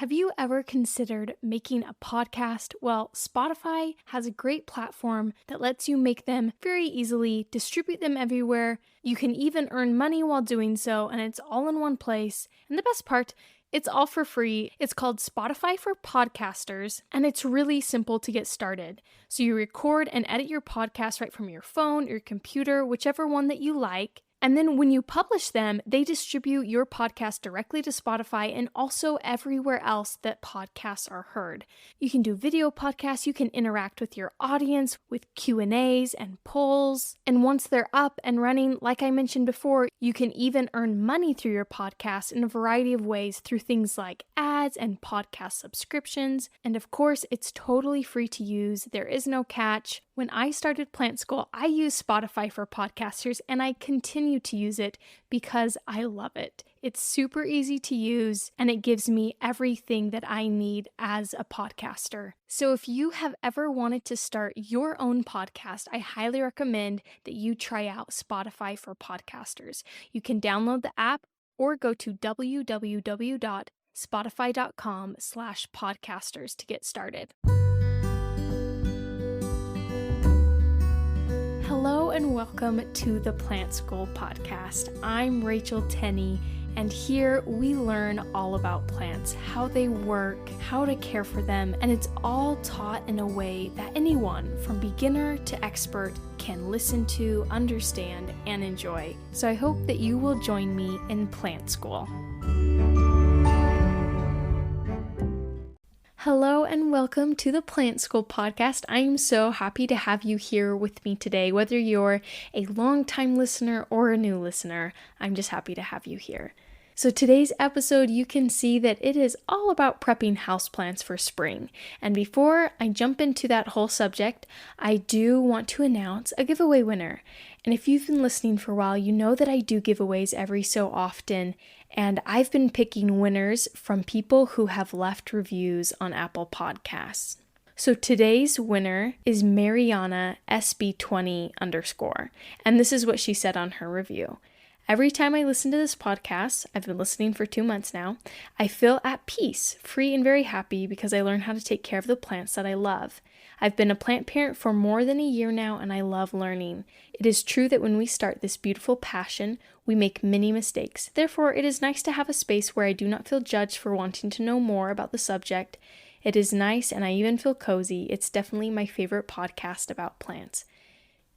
Have you ever considered making a podcast? Well, Spotify has a great platform that lets you make them very easily, distribute them everywhere. You can even earn money while doing so, and it's all in one place. And the best part, it's all for free. It's called Spotify for Podcasters, and it's really simple to get started. So you record and edit your podcast right from your phone, your computer, whichever one that you like. And then when you publish them, they distribute your podcast directly to Spotify and also everywhere else that podcasts are heard. You can do video podcasts, you can interact with your audience with Q&As and polls. And once they're up and running, like I mentioned before, you can even earn money through your podcast in a variety of ways through things like ads and podcast subscriptions. And of course, it's totally free to use. There is no catch. When I started Plant School, I used Spotify for Podcasters, and I continue to use it because I love it. It's super easy to use, and it gives me everything that I need as a podcaster. So if you have ever wanted to start your own podcast, I highly recommend that you try out Spotify for Podcasters. You can download the app or go to www.spotify.com/podcasters to get started. Hello and welcome to the Plant School podcast. I'm Rachel Tenney, and here we learn all about plants, how they work, how to care for them, and it's all taught in a way that anyone from beginner to expert can listen to, understand, and enjoy. So I hope that you will join me in Plant School. Hello and welcome to the Plant School podcast. I am so happy to have you here with me today. Whether you're a long-time listener or a new listener, I'm just happy to have you here. So today's episode, you can see that it is all about prepping houseplants for spring. And before I jump into that whole subject, I do want to announce a giveaway winner. And if you've been listening for a while, you know that I do giveaways every so often. And I've been picking winners from people who have left reviews on Apple Podcasts. So today's winner is Mariana SB20_. And this is what she said on her review. Every time I listen to this podcast, I've been listening for 2 months now, I feel at peace, free and very happy because I learn how to take care of the plants that I love. I've been a plant parent for more than a year now, and I love learning. It is true that when we start this beautiful passion, we make many mistakes. Therefore, it is nice to have a space where I do not feel judged for wanting to know more about the subject. It is nice, and I even feel cozy. It's definitely my favorite podcast about plants.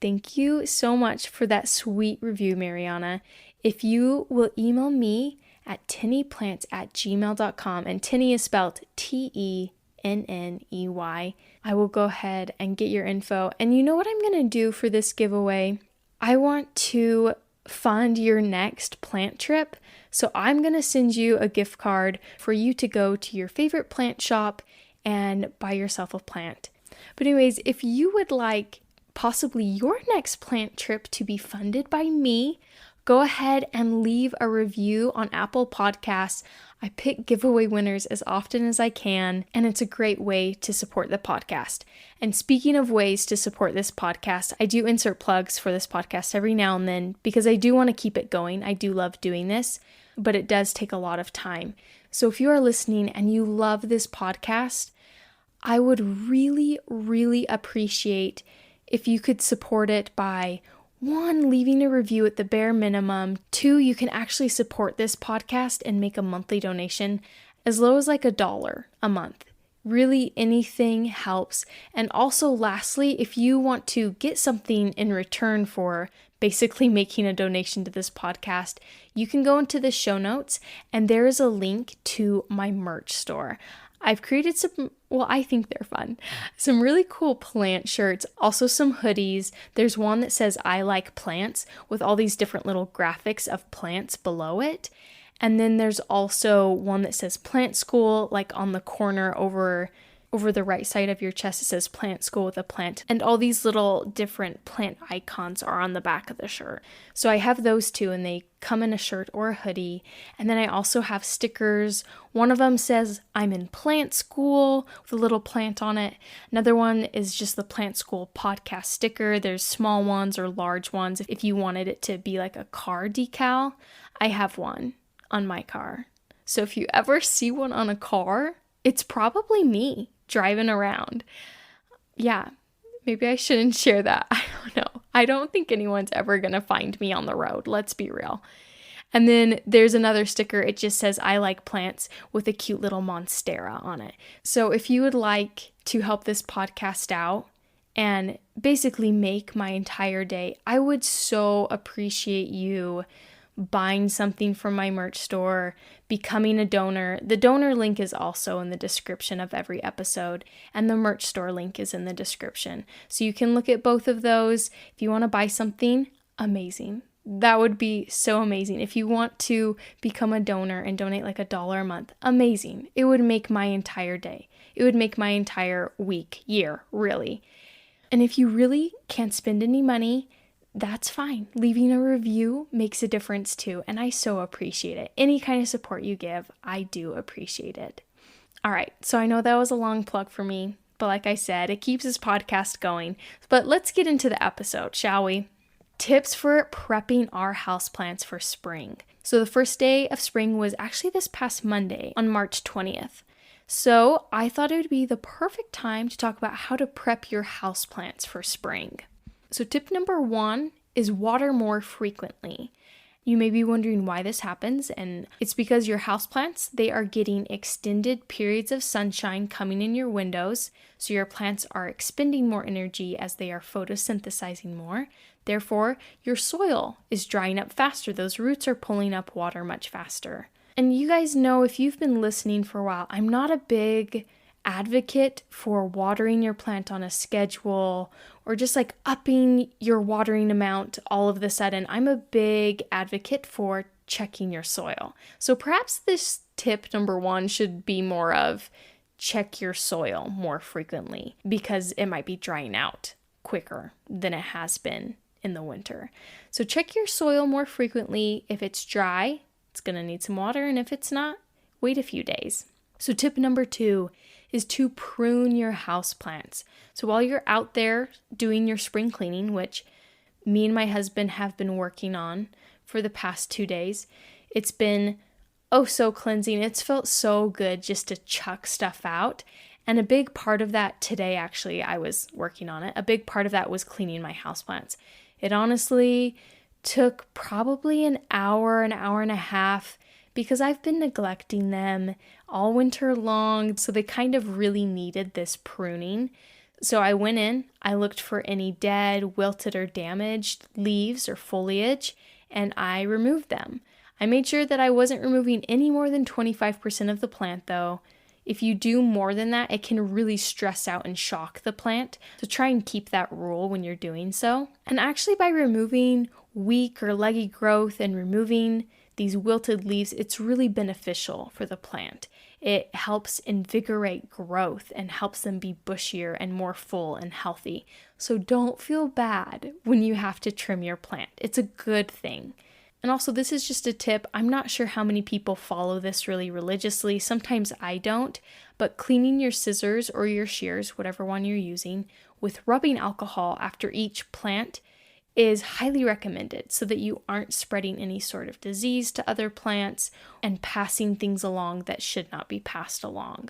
Thank you so much for that sweet review, Mariana. If you will email me at tennyplants@gmail.com, and Tenny is spelled Tenney, I will go ahead and get your info. And you know what I'm going to do for this giveaway? I want to fund your next plant trip. So I'm going to send you a gift card for you to go to your favorite plant shop and buy yourself a plant. But anyways, if you would like possibly your next plant trip to be funded by me, go ahead and leave a review on Apple Podcasts. I pick giveaway winners as often as I can, and it's a great way to support the podcast. And speaking of ways to support this podcast, I do insert plugs for this podcast every now and then because I do want to keep it going. I do love doing this, but it does take a lot of time. So if you are listening and you love this podcast, I would really, really appreciate if you could support it by 1, leaving a review at the bare minimum. 2, you can actually support this podcast and make a monthly donation as low as like $1 a month. Really, anything helps. And also lastly, if you want to get something in return for basically making a donation to this podcast, you can go into the show notes and there is a link to my merch store. I've created I think they're fun. Some really cool plant shirts, also some hoodies. There's one that says I like plants with all these different little graphics of plants below it. And then there's also one that says Plant School, like on the corner over the right side of your chest. It says Plant School with a plant. And all these little different plant icons are on the back of the shirt. So I have those two, and they come in a shirt or a hoodie. And then I also have stickers. One of them says I'm in Plant School with a little plant on it. Another one is just the Plant School podcast sticker. There's small ones or large ones. If you wanted it to be like a car decal, I have one on my car. So if you ever see one on a car, it's probably me driving around. Yeah, maybe I shouldn't share that. I don't know. I don't think anyone's ever going to find me on the road. Let's be real. And then there's another sticker. It just says, I like plants, with a cute little monstera on it. So if you would like to help this podcast out and basically make my entire day, I would so appreciate you buying something from my merch store, becoming a donor. The donor link is also in the description of every episode, and the merch store link is in the description. So you can look at both of those. If you want to buy something, amazing. That would be so amazing. If you want to become a donor and donate like $1 a month, amazing. It would make my entire day. It would make my entire week, year, really. And if you really can't spend any money, that's fine. Leaving a review makes a difference too, and I so appreciate it. Any kind of support you give, I do appreciate it. All right, so I know that was a long plug for me, but like I said, it keeps this podcast going. But let's get into the episode, shall we? Tips for prepping our houseplants for spring. So the first day of spring was actually this past Monday on March 20th. So I thought it would be the perfect time to talk about how to prep your houseplants for spring. So tip number 1 is water more frequently. You may be wondering why this happens, and it's because your houseplants, they are getting extended periods of sunshine coming in your windows, so your plants are expending more energy as they are photosynthesizing more. Therefore, your soil is drying up faster. Those roots are pulling up water much faster. And you guys know, if you've been listening for a while, I'm not a big advocate for watering your plant on a schedule or just like upping your watering amount all of the sudden. I'm a big advocate for checking your soil. So perhaps this tip number 1 should be more of check your soil more frequently, because it might be drying out quicker than it has been in the winter. So check your soil more frequently. If it's dry, it's going to need some water, and if it's not, wait a few days. So tip number 2 is to prune your houseplants. So while you're out there doing your spring cleaning, which me and my husband have been working on for the past 2 days, it's been so cleansing. It's felt so good just to chuck stuff out. And a big part of that today, actually, I was working on it. A big part of that was cleaning my houseplants. It honestly took probably an hour and a half, because I've been neglecting them all winter long, so they kind of really needed this pruning. So I went in, I looked for any dead, wilted, or damaged leaves or foliage, and I removed them. I made sure that I wasn't removing any more than 25% of the plant though. If you do more than that, it can really stress out and shock the plant. So try and keep that rule when you're doing so. And actually, by removing weak or leggy growth and removing these wilted leaves, it's really beneficial for the plant. It helps invigorate growth and helps them be bushier and more full and healthy. So don't feel bad when you have to trim your plant. It's a good thing. And also, this is just a tip. I'm not sure how many people follow this really religiously. Sometimes I don't, but cleaning your scissors or your shears, whatever one you're using, with rubbing alcohol after each plant is highly recommended, so that you aren't spreading any sort of disease to other plants and passing things along that should not be passed along.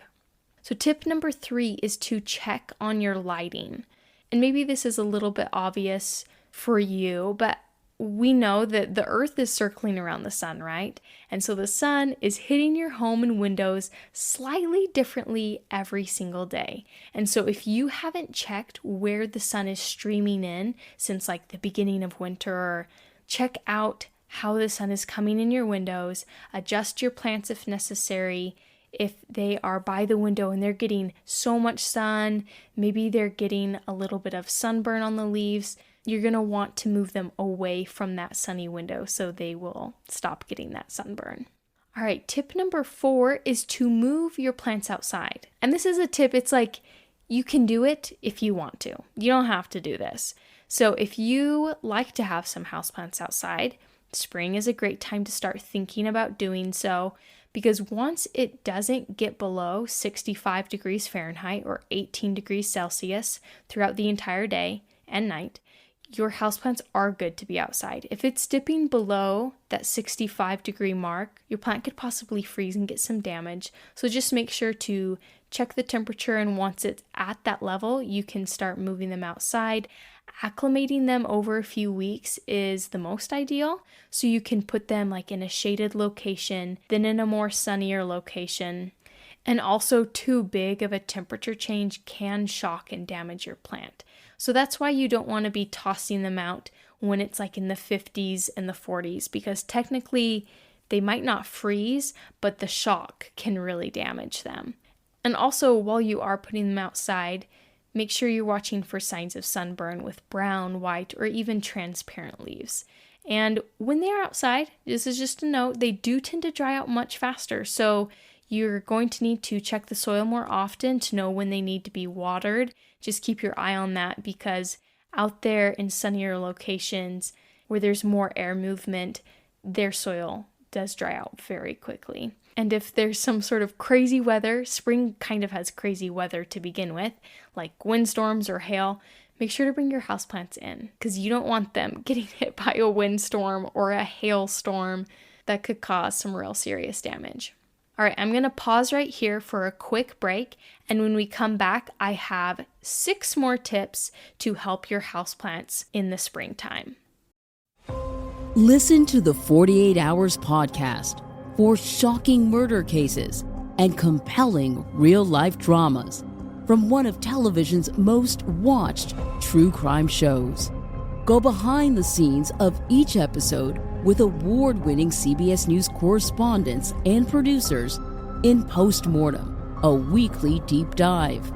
So tip number 3 is to check on your lighting. And maybe this is a little bit obvious for you, but we know that the earth is circling around the sun, right? And so the sun is hitting your home and windows slightly differently every single day. And so if you haven't checked where the sun is streaming in since like the beginning of winter, check out how the sun is coming in your windows, adjust your plants if necessary. If they are by the window and they're getting so much sun, maybe they're getting a little bit of sunburn on the leaves, you're going to want to move them away from that sunny window so they will stop getting that sunburn. All right, tip number 4 is to move your plants outside. And this is a tip, it's like you can do it if you want to. You don't have to do this. So if you like to have some houseplants outside, spring is a great time to start thinking about doing so, because once it doesn't get below 65 degrees Fahrenheit or 18 degrees Celsius throughout the entire day and night, your houseplants are good to be outside. If it's dipping below that 65-degree mark, your plant could possibly freeze and get some damage. So just make sure to check the temperature, and once it's at that level, you can start moving them outside. Acclimating them over a few weeks is the most ideal. So you can put them like in a shaded location, then in a more sunnier location. And also, too big of a temperature change can shock and damage your plant. So that's why you don't want to be tossing them out when it's like in the 50s and the 40s, because technically they might not freeze, but the shock can really damage them. And also, while you are putting them outside, make sure you're watching for signs of sunburn with brown, white, or even transparent leaves. And when they're outside, this is just a note, they do tend to dry out much faster. So you're going to need to check the soil more often to know when they need to be watered. Just keep your eye on that, because out there in sunnier locations where there's more air movement, their soil does dry out very quickly. And if there's some sort of crazy weather, spring kind of has crazy weather to begin with, like windstorms or hail, make sure to bring your houseplants in, because you don't want them getting hit by a windstorm or a hailstorm that could cause some real serious damage. All right, I'm going to pause right here for a quick break, and when we come back, I have 6 more tips to help your houseplants in the springtime. Listen to the 48 Hours podcast for shocking murder cases and compelling real-life dramas from one of television's most watched true crime shows. Go behind the scenes of each episode with award-winning CBS News correspondents and producers in Postmortem, a weekly deep dive.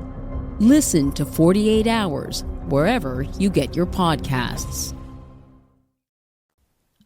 Listen to 48 Hours wherever you get your podcasts.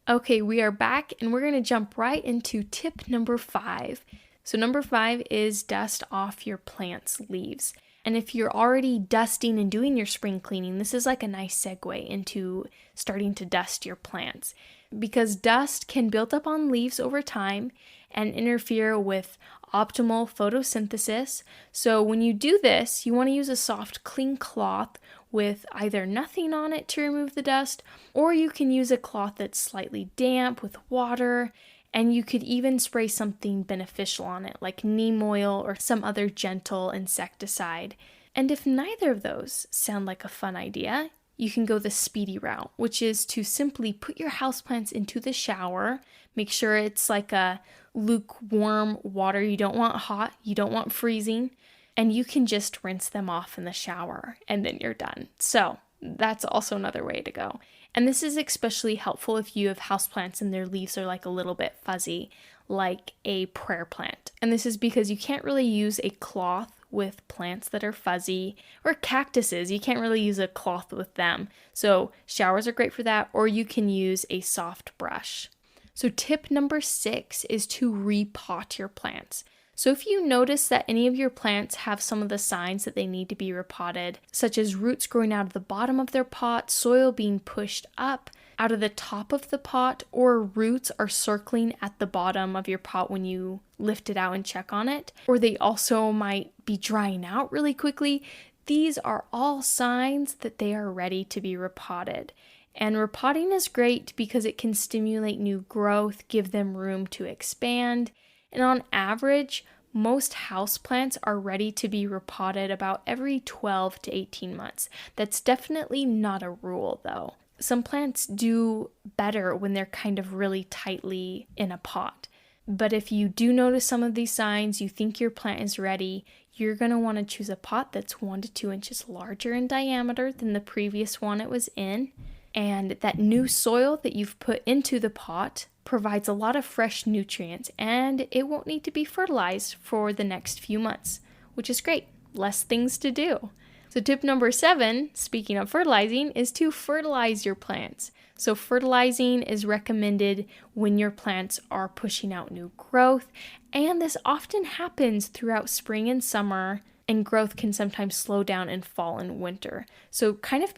Okay, we are back, and we're going to jump right into tip number 5. So number 5 is dust off your plant's leaves. And if you're already dusting and doing your spring cleaning, this is like a nice segue into starting to dust your plants, because dust can build up on leaves over time and interfere with optimal photosynthesis. So when you do this, you want to use a soft, clean cloth with either nothing on it to remove the dust, or you can use a cloth that's slightly damp with water, and you could even spray something beneficial on it, like neem oil or some other gentle insecticide. And if neither of those sound like a fun idea, you can go the speedy route, which is to simply put your houseplants into the shower. Make sure it's like a lukewarm water. You don't want hot, you don't want freezing, and you can just rinse them off in the shower and then you're done. So that's also another way to go. And this is especially helpful if you have houseplants and their leaves are like a little bit fuzzy, like a prayer plant. And this is because you can't really use a cloth with plants that are fuzzy, or cactuses. You can't really use a cloth with them. So showers are great for that, or you can use a soft brush. So tip number 6 is to repot your plants. So if you notice that any of your plants have some of the signs that they need to be repotted, such as roots growing out of the bottom of their pot, soil being pushed up out of the top of the pot, or roots are circling at the bottom of your pot when you lift it out and check on it, or they also might be drying out really quickly, these are all signs that they are ready to be repotted. And repotting is great because it can stimulate new growth, give them room to expand. And on average, most houseplants are ready to be repotted about every 12 to 18 months. That's definitely not a rule, though. Some plants do better when they're kind of really tightly in a pot. But if you do notice some of these signs, you think your plant is ready, you're going to want to choose a pot that's 1 to 2 inches larger in diameter than the previous one it was in. And that new soil that you've put into the pot provides a lot of fresh nutrients, and it won't need to be fertilized for the next few months, which is great. Less things to do. So tip number 7, speaking of fertilizing, is to fertilize your plants. So fertilizing is recommended when your plants are pushing out new growth, and this often happens throughout spring and summer, and growth can sometimes slow down in fall and winter. So kind of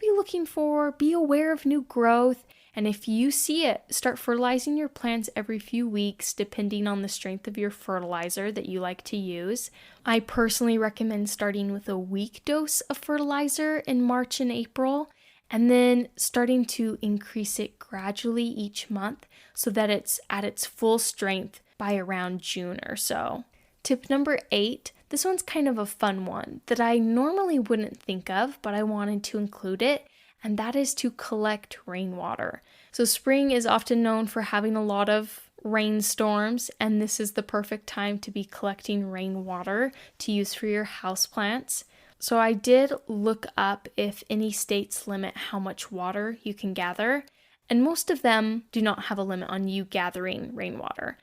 be aware of new growth, and if you see it, start fertilizing your plants every few weeks, depending on the strength of your fertilizer that you like to use. I personally recommend starting with a week dose of fertilizer in March and April, and then starting to increase it gradually each month so that it's at its full strength by around June or so. Tip number 8, this one's kind of a fun one that I normally wouldn't think of, but I wanted to include it, and that is to collect rainwater. So spring is often known for having a lot of rainstorms, and this is the perfect time to be collecting rainwater to use for your houseplants. So I did look up if any states limit how much water you can gather, and most of them do not have a limit on you gathering rainwater.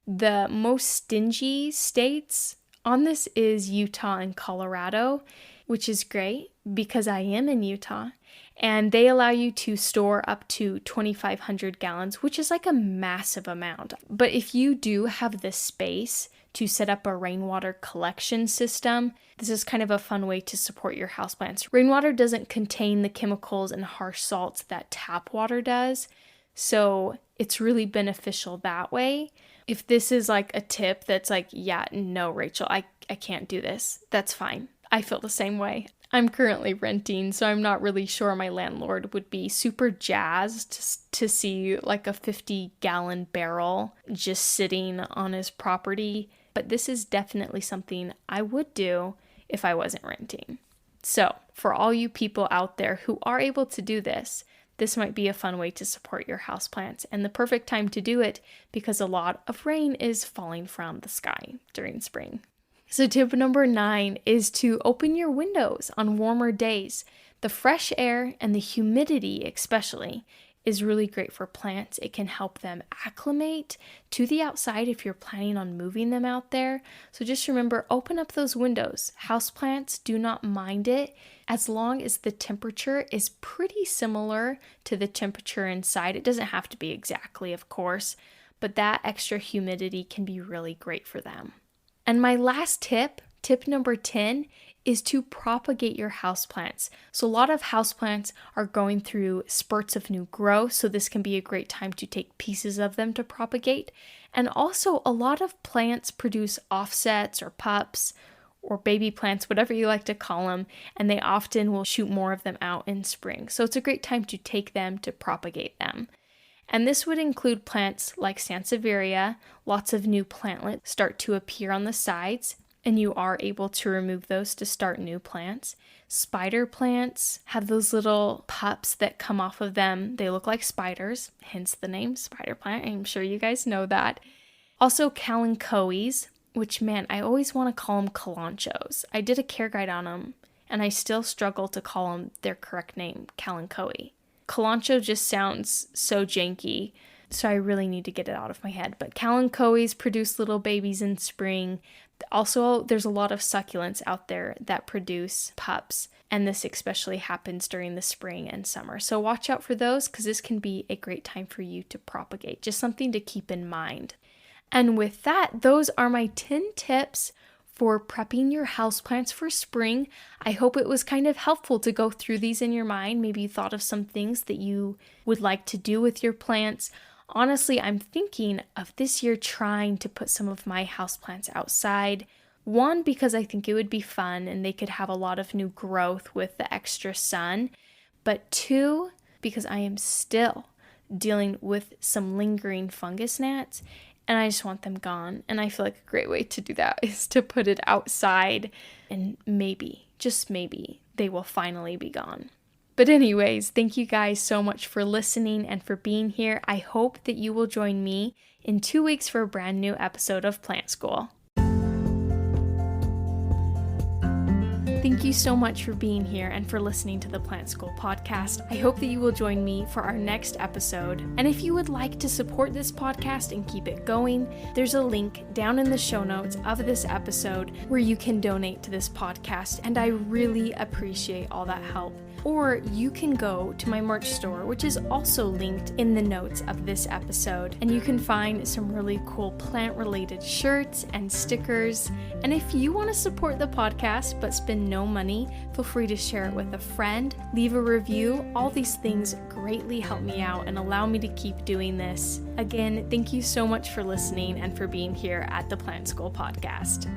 The most stingy states on this is Utah and Colorado, which is great because I am in Utah, and they allow you to store up to 2,500 gallons, which is like a massive amount. But if you do have the space to set up a rainwater collection system, this is kind of a fun way to support your houseplants. Rainwater doesn't contain the chemicals and harsh salts that tap water does, so it's really beneficial that way. If this is like a tip that's like, yeah, no, Rachel, I can't do this, that's fine. I feel the same way. I'm currently renting, so I'm not really sure my landlord would be super jazzed to see like a 50-gallon barrel just sitting on his property. But this is definitely something I would do if I wasn't renting. So for all you people out there who are able to do this, this might be a fun way to support your houseplants, and the perfect time to do it because a lot of rain is falling from the sky during spring. So tip number 9 is to open your windows on warmer days. The fresh air and the humidity especially is really great for plants. It can help them acclimate to the outside if you're planning on moving them out there. So just remember, open up those windows. Houseplants do not mind it as long as the temperature is pretty similar to the temperature inside. It doesn't have to be exactly, of course, but that extra humidity can be really great for them. And my last tip number 10, is to propagate your houseplants. So a lot of houseplants are going through spurts of new growth, so this can be a great time to take pieces of them to propagate. And also a lot of plants produce offsets or pups or baby plants, whatever you like to call them, and they often will shoot more of them out in spring. So it's a great time to take them to propagate them. And this would include plants like Sansevieria. Lots of new plantlets start to appear on the sides, and you are able to remove those to start new plants. Spider plants have those little pups that come off of them. They look like spiders, hence the name spider plant. I'm sure you guys know that. Also kalanchoes, which, man, I always want to call them kalanchos. I did a care guide on them, and I still struggle to call them their correct name, kalanchoe. Kalancho just sounds so janky, so I really need to get it out of my head. But kalanchoes produce little babies in spring. Also, there's a lot of succulents out there that produce pups, and this especially happens during the spring and summer. So watch out for those, because this can be a great time for you to propagate. Just something to keep in mind. And with that, those are my 10 tips for prepping your houseplants for spring. I hope it was kind of helpful to go through these in your mind. Maybe you thought of some things that you would like to do with your plants. Honestly, I'm thinking of this year trying to put some of my houseplants outside. One, because I think it would be fun and they could have a lot of new growth with the extra sun. But 2, because I am still dealing with some lingering fungus gnats and I just want them gone. And I feel like a great way to do that is to put it outside, and maybe, just maybe, they will finally be gone. But anyways, thank you guys so much for listening and for being here. I hope that you will join me in 2 weeks for a brand new episode of Plant School. Thank you so much for being here and for listening to the Plant School podcast. I hope that you will join me for our next episode. And if you would like to support this podcast and keep it going, there's a link down in the show notes of this episode where you can donate to this podcast. And I really appreciate all that help. Or you can go to my merch store, which is also linked in the notes of this episode. And you can find some really cool plant-related shirts and stickers. And if you want to support the podcast but spend no money, feel free to share it with a friend, leave a review. All these things greatly help me out and allow me to keep doing this. Again, thank you so much for listening and for being here at the Plant School podcast.